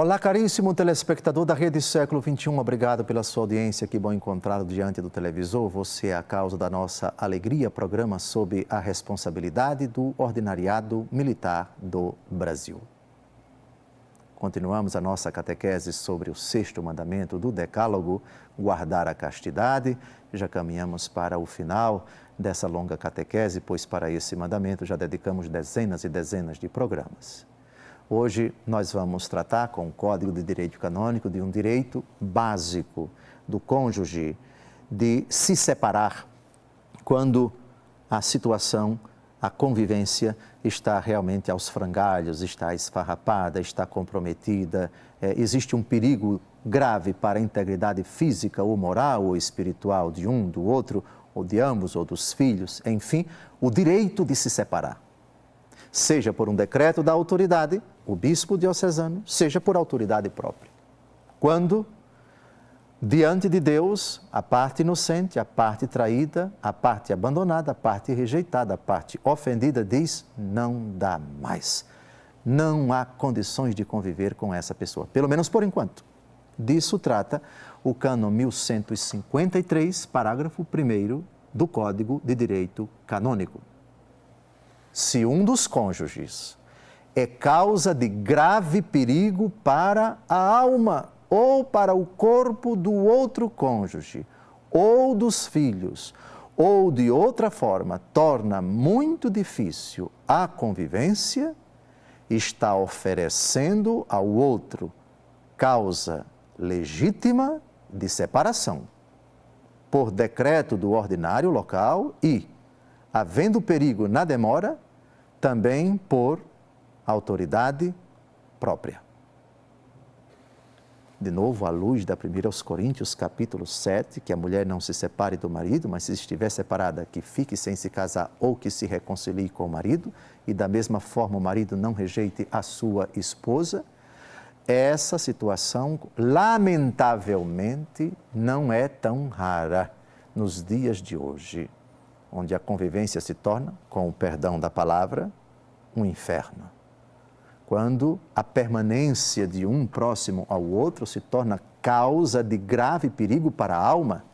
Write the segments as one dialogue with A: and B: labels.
A: Olá, caríssimo telespectador da Rede Século XXI, obrigado pela sua audiência, que bom encontrá-lo diante do televisor. Você é a causa da nossa alegria, programa sob a responsabilidade do Ordinariado Militar do Brasil. Continuamos a nossa catequese sobre o sexto mandamento do Decálogo, guardar a castidade. Já caminhamos para o final dessa longa catequese, pois para esse mandamento já dedicamos dezenas e dezenas de programas. Hoje nós vamos tratar com o Código de Direito Canônico de um direito básico do cônjuge de se separar quando a situação, a convivência está realmente aos frangalhos, está esfarrapada, está comprometida, existe um perigo grave para a integridade física ou moral ou espiritual de um, do outro, ou de ambos, ou dos filhos, enfim, o direito de se separar. Seja por um decreto da autoridade, o bispo diocesano, seja por autoridade própria. Quando, diante de Deus, a parte inocente, a parte traída, a parte abandonada, a parte rejeitada, a parte ofendida diz, não dá mais. Não há condições de conviver com essa pessoa, pelo menos por enquanto. Disso trata o cânon 1153, parágrafo 1º do Código de Direito Canônico. Se um dos cônjuges é causa de grave perigo para a alma ou para o corpo do outro cônjuge, ou dos filhos, ou de outra forma torna muito difícil a convivência, está oferecendo ao outro causa legítima de separação, por decreto do ordinário local e, havendo perigo na demora, também por autoridade própria. De novo, à luz da 1 aos Coríntios, capítulo 7, que a mulher não se separe do marido, mas se estiver separada, que fique sem se casar ou que se reconcilie com o marido, e da mesma forma o marido não rejeite a sua esposa, essa situação, lamentavelmente, não é tão rara nos dias de hoje, onde a convivência se torna, com o perdão da palavra, um inferno. Quando a permanência de um próximo ao outro se torna causa de grave perigo para a alma,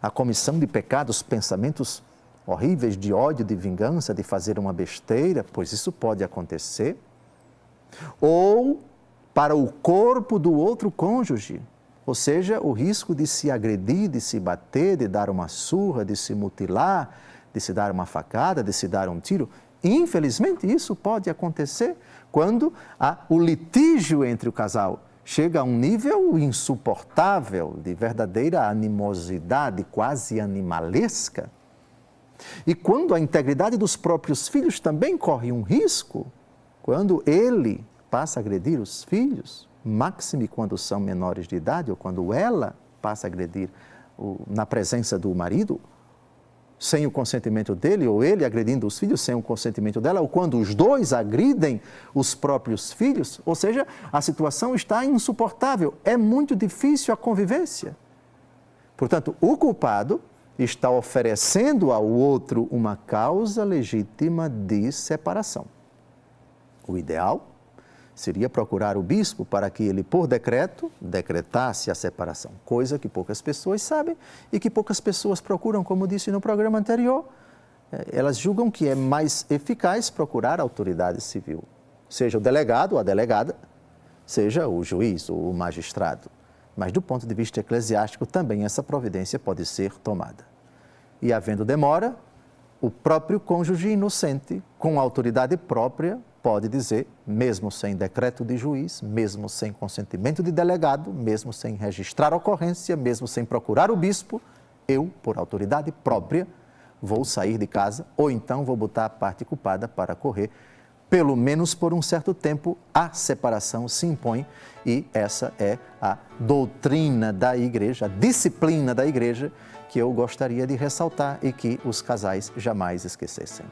A: a comissão de pecados, pensamentos horríveis de ódio, de vingança, de fazer uma besteira, pois isso pode acontecer, ou para o corpo do outro cônjuge, ou seja, o risco de se agredir, de se bater, de dar uma surra, de se mutilar, de se dar uma facada, de se dar um tiro. Infelizmente, isso pode acontecer quando o litígio entre o casal chega a um nível insuportável, de verdadeira animosidade, quase animalesca. E quando a integridade dos próprios filhos também corre um risco, quando ele passa a agredir os filhos, máxime quando são menores de idade, ou quando ela passa a agredir na presença do marido, sem o consentimento dele, ou ele agredindo os filhos sem o consentimento dela, ou quando os dois agridem os próprios filhos, ou seja, a situação está insuportável, é muito difícil a convivência. Portanto, o culpado está oferecendo ao outro uma causa legítima de separação. O ideal seria procurar o bispo para que ele, por decreto, decretasse a separação, coisa que poucas pessoas sabem e que poucas pessoas procuram, como disse no programa anterior. Elas julgam que é mais eficaz procurar a autoridade civil, seja o delegado ou a delegada, seja o juiz ou o magistrado. Mas do ponto de vista eclesiástico também essa providência pode ser tomada. E havendo demora, o próprio cônjuge inocente, com autoridade própria, pode dizer, mesmo sem decreto de juiz, mesmo sem consentimento de delegado, mesmo sem registrar ocorrência, mesmo sem procurar o bispo, eu, por autoridade própria, vou sair de casa ou então vou botar a parte culpada para correr. Pelo menos por um certo tempo, a separação se impõe e essa é a doutrina da Igreja, a disciplina da Igreja, que eu gostaria de ressaltar e que os casais jamais esquecessem.